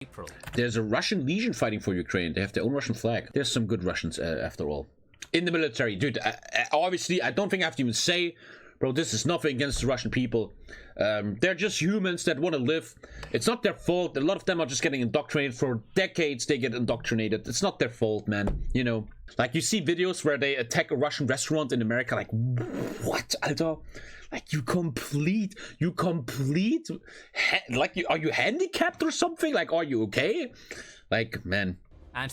April. There's a Russian legion fighting for Ukraine. They have their own Russian flag. There's some good Russians, after all. In the military. Dude, obviously, I don't think I have to even say, bro, this is nothing against the Russian people. They're just humans that want to live. It's not their fault. A lot of them are just getting indoctrinated. For decades, they get indoctrinated. It's not their fault, man. You know, like you see videos where they attack a Russian restaurant in America. Like, what, Alter? Like, you complete, like, are you handicapped or something? Like, are you okay? Like, man.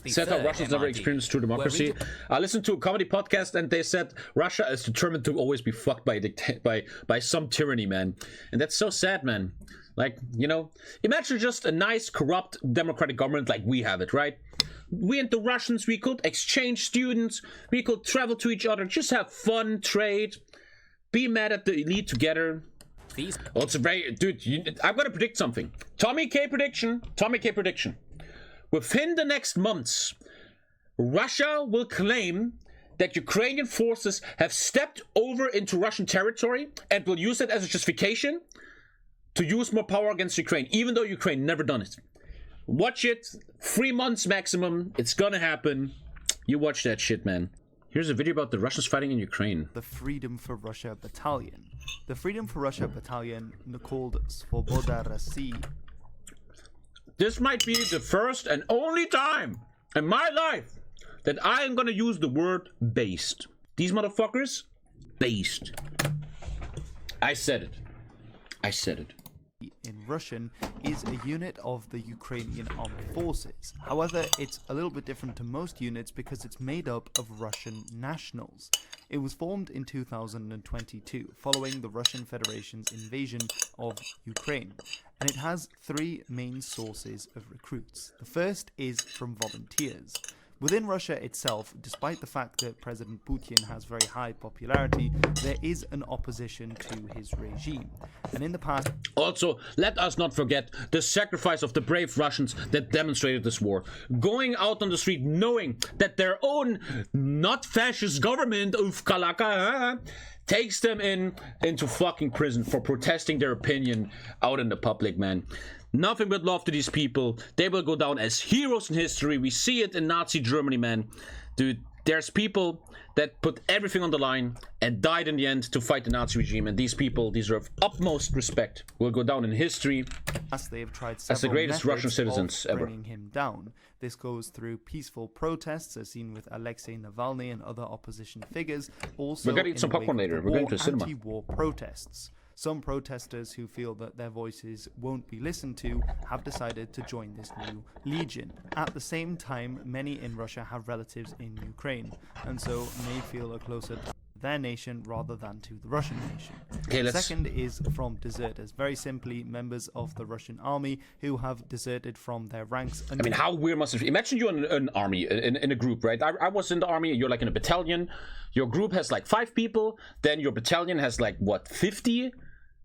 Said how Russians never experienced true democracy. I listened to a comedy podcast and they said Russia is determined to always be fucked by some tyranny, man. And that's so sad, man. Like, you know, imagine just a nice, corrupt, democratic government like we have it, right? We and the Russians, we could exchange students, we could travel to each other, just have fun, trade, be mad at the elite together. Oh, it's a very, dude, I'm gonna predict something. TommyKay prediction. Within the next months, Russia will claim that Ukrainian forces have stepped over into Russian territory and will use it as a justification to use more power against Ukraine, even though Ukraine never done it. Watch it. 3 months maximum. It's gonna happen. You watch that shit, man. Here's a video about the Russians fighting in Ukraine. The Freedom for Russia Battalion. The Freedom for Russia Battalion, called Svoboda России. This might be the first and only time in my life that I am gonna use the word based. These motherfuckers, based. I said it. In Russian is a unit of the Ukrainian armed forces. However, it's a little bit different to most units because it's made up of Russian nationals. It was formed in 2022 following the Russian Federation's invasion of Ukraine, and it has 3 main sources of recruits. The first is from volunteers. Within Russia itself, despite the fact that President Putin has very high popularity, there is an opposition to his regime. And in the past... Also, let us not forget the sacrifice of the brave Russians that demonstrated this war. Going out on the street knowing that their own not fascist government of Kalaka takes them into fucking prison for protesting their opinion out in the public, man. Nothing but love to these people. They will go down as heroes in history. We see it in Nazi Germany, man. Dude, there's people that put everything on the line and died in the end to fight the Nazi regime, and these people deserve utmost respect. Will go down in history as they have tried as the greatest Russian citizens ever. Bringing him down. This goes through peaceful protests, as seen with Alexei Navalny and other opposition figures. Also, we're gonna eat some popcorn later. We're going to a cinema. Anti-war protests. Some protesters who feel that their voices won't be listened to have decided to join this new legion. At the same time, many in Russia have relatives in Ukraine, and so may feel a closer to their nation rather than to the Russian nation. Okay, Second is from deserters. Very simply, members of the Russian army who have deserted from their ranks. I mean, how weird must it be? Imagine you're in an army, in a group, right? I was in the army, you're like in a battalion. Your group has like 5 people, then your battalion has like, what, 50?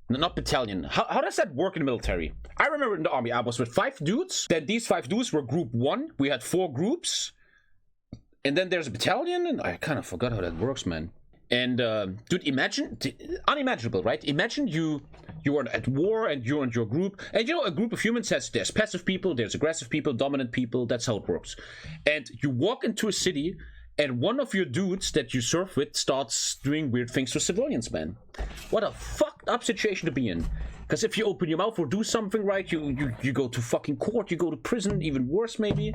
No, not battalion. How does that work in the military? I remember in the army, I was with 5 dudes. Then these 5 dudes were group 1. We had 4 groups. And then there's a battalion, and I kind of forgot how that works, man. And, dude, imagine, unimaginable, right? Imagine you are at war, and you're in your group. And, you know, a group of humans there's passive people, there's aggressive people, dominant people. That's how it works. And you walk into a city, and one of your dudes that you serve with starts doing weird things to civilians, man. What a fucked up situation to be in. Because if you open your mouth or do something right, you go to fucking court, you go to prison, even worse maybe.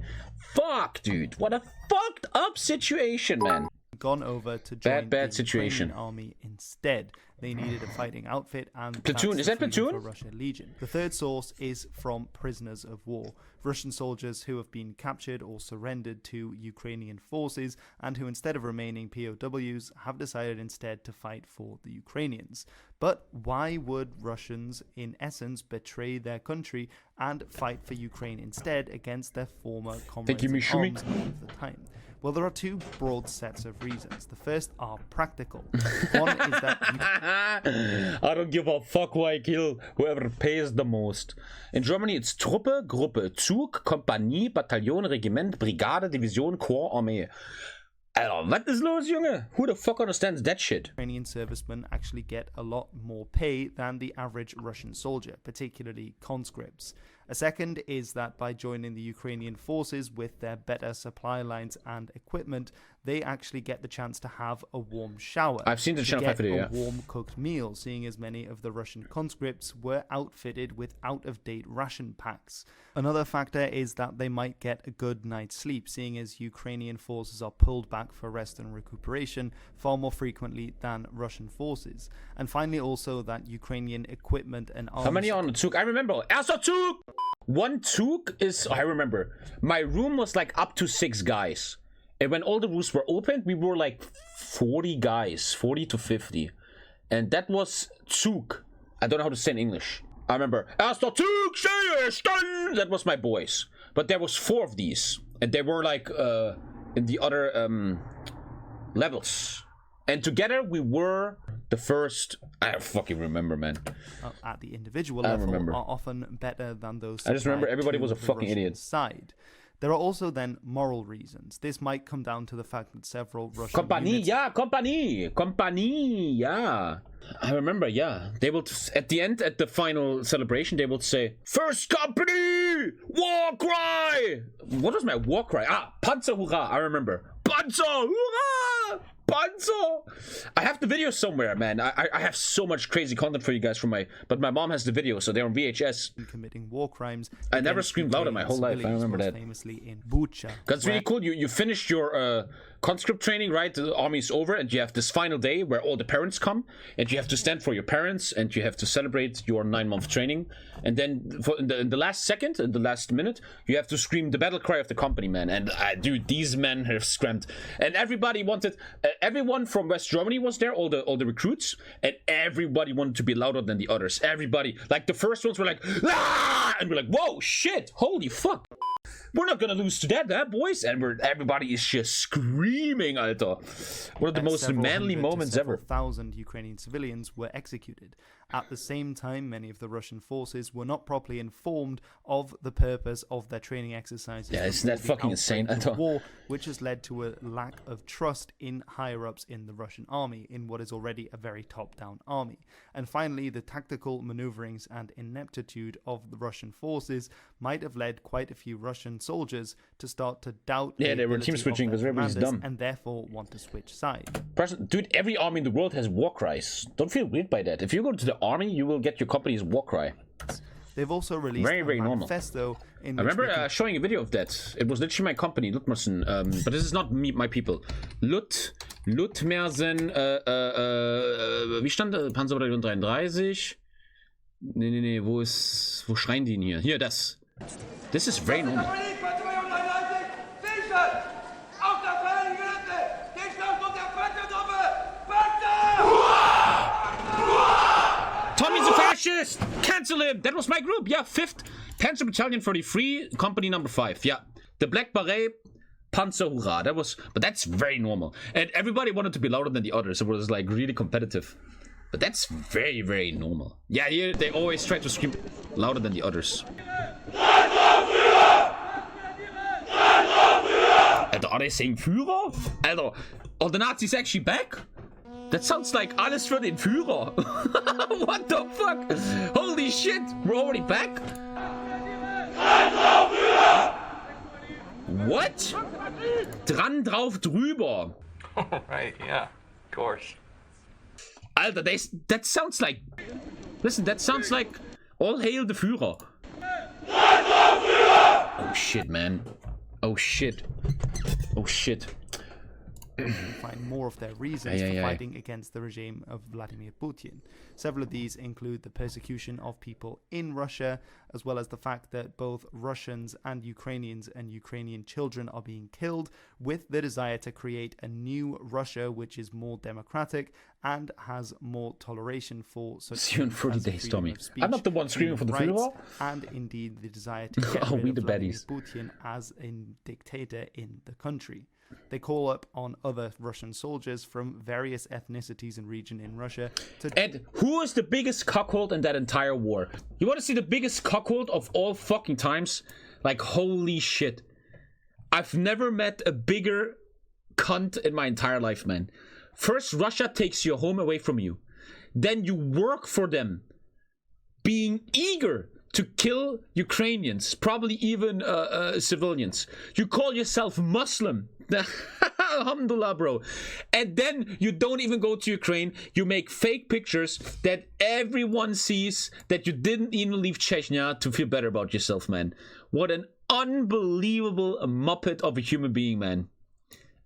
Fuck, dude. What a fucked up situation, man. Gone over to join bad the situation. Ukrainian army instead. They needed a fighting outfit, and platoon. Is that platoon? For Russia Legion. The third source is from prisoners of war, Russian soldiers who have been captured or surrendered to Ukrainian forces, and who instead of remaining POWs have decided instead to fight for the Ukrainians. But why would Russians, in essence, betray their country and fight for Ukraine instead against their former comrades in arms of the time? Well, there are 2 broad sets of reasons. The first are practical. One is that... I don't give a fuck who I kill, whoever pays the most. In Germany, it's Truppe, Gruppe, Zug, Kompanie, Bataillon, Regiment, Brigade, Division, Korps, Armee. Alter, what is los, Junge? Who the fuck understands that shit? Ukrainian servicemen actually get a lot more pay than the average Russian soldier, particularly conscripts. A second is that by joining the Ukrainian forces with their better supply lines and equipment, they actually get the chance to have a warm shower. I've seen the Channel 5 video, a warm cooked meal, seeing as many of the Russian conscripts were outfitted with out-of-date ration packs. Another factor is that they might get a good night's sleep, seeing as Ukrainian forces are pulled back for rest and recuperation far more frequently than Russian forces. And finally also that Ukrainian equipment and arms... How many on the Zug? I remember. Erster Zug! One Zug is... I remember. My room was like up to 6 guys. And when all the rooms were opened, we were like 40 guys. 40 to 50. And that was Zug. I don't know how to say in English. I remember. Erster Zug! That was my boys. But there was 4 of these. And they were like in the other levels. And together we were the first... I don't fucking remember, man. At the individual level are often better than those... I just remember everybody was a fucking idiot. Side. There are also then moral reasons. This might come down to the fact that several Russian Company, yeah. I remember, yeah. They would, at the end, at the final celebration, they would say, First Company! War cry! What was my war cry? Panzer Hurrah, I remember. Panzer Hurrah! Panzer! I have the video somewhere, man. I have so much crazy content for you guys from but my mom has the video, so they're on VHS. Committing war crimes. I never screamed louder my whole life. I remember that. Famously in Bucha. That's really cool. You finished your conscript training, right? The army's over, and you have this final day where all the parents come, and you have to stand for your parents, and you have to celebrate your 9-month training. And then in the last second, in the last minute, you have to scream the battle cry of the company, man. And dude, these men have screamed, and everybody wanted. Everyone from West Germany was there, all the recruits, and everybody wanted to be louder than the others. Everybody, like the first ones were like, ah! And we're like, whoa, shit, holy fuck. We're not gonna lose to that, boys. And everybody is just screaming, Alter. One of the most manly moments ever. 1,000 Ukrainian civilians were executed. At the same time, many of the Russian forces were not properly informed of the purpose of their training exercises. Yeah, isn't that fucking insane? War, which has led to a lack of trust in higher-ups in the Russian army, in what is already a very top-down army. And finally, the tactical maneuverings and ineptitude of the Russian forces might have led quite a few Russian soldiers to start to doubt. Yeah, they were team switching because everybody's dumb, and therefore want to switch sides. Dude, every army in the world has war cries. Don't feel weird by that. If you go to the army, you will get your company's war cry. They've also released a manifesto in I remember showing a video of that. It was literally my company, Lutmersen, but this is not me, my people. Lutmersen, wie stand da? Panzerbataillon 33. Nee, wo schreien die denn hier? Hier, das. This is very normal. Tommy's a fascist! Cancel him! That was my group, yeah, 5th Panzer Battalion 43, Company number 5, yeah. The Black Beret, Panzer Hurrah. That was, but that's very normal. And everybody wanted to be louder than the others. It was like really competitive. But that's very, very normal. Yeah, here they always try to scream louder than the others. Are they saying Führer? Alter, are the Nazis actually back? That sounds like alles für den Führer. What the fuck? Holy shit, we're already back? What? Dran drauf drüber. Right, yeah, of course. Alter, that sounds like... Listen, that sounds like all hail the Führer. Oh shit, man. Oh shit. Oh shit. Find more of their reasons for fighting against the regime of Vladimir Putin. Several of these include the persecution of people in Russia, as well as the fact that both Russians and Ukrainian children are being killed, with the desire to create a new Russia which is more democratic and has more toleration for such See you in 40 days, Tommy. I'm not the one screaming for the Führer. And indeed the desire to get rid of Vladimir Putin as a dictator in the country. They call up on other Russian soldiers from various ethnicities and regions in Russia to... And who is the biggest cuckold in that entire war? You want to see the biggest cuckold of all fucking times? Like, holy shit. I've never met a bigger cunt in my entire life, man. First, Russia takes your home away from you. Then you work for them, being eager to kill Ukrainians, probably even civilians. You call yourself Muslim. Alhamdulillah, bro. And then you don't even go to Ukraine. You make fake pictures that everyone sees, that you didn't even leave Chechnya to feel better about yourself, man. What an unbelievable muppet of a human being, man.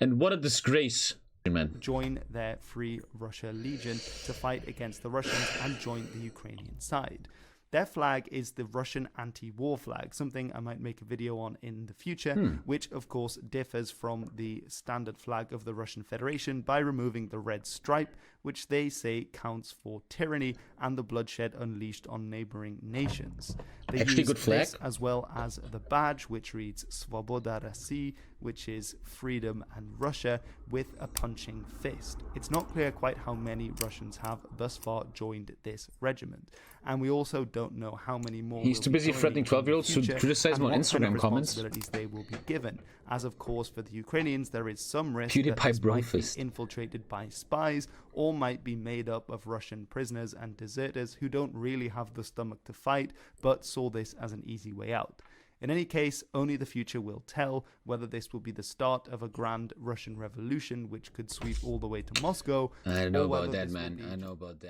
And what a disgrace, man. Join their Free Russia Legion to fight against the Russians and join the Ukrainian side. Their flag is the Russian anti-war flag, something I might make a video on in the future, which of course differs from the standard flag of the Russian Federation by removing the red stripe, which they say counts for tyranny and the bloodshed unleashed on neighboring nations. They Actually, use good flag. this as well as the badge, which reads Svoboda России, which is freedom and Russia, with a punching fist. It's not clear quite how many Russians have thus far joined this regiment, and we also don't know how many more. He's too busy threatening 12-year-olds to criticize him on Instagram comments. They will be given, as of course for the Ukrainians there is some risk PewDiePie that this might brofist. be infiltrated by spies or might be made up of Russian prisoners and deserters who don't really have the stomach to fight but saw this as an easy way out. In any case, only the future will tell whether this will be the start of a grand Russian revolution which could sweep all the way to Moscow. I know about that, man. I know about that.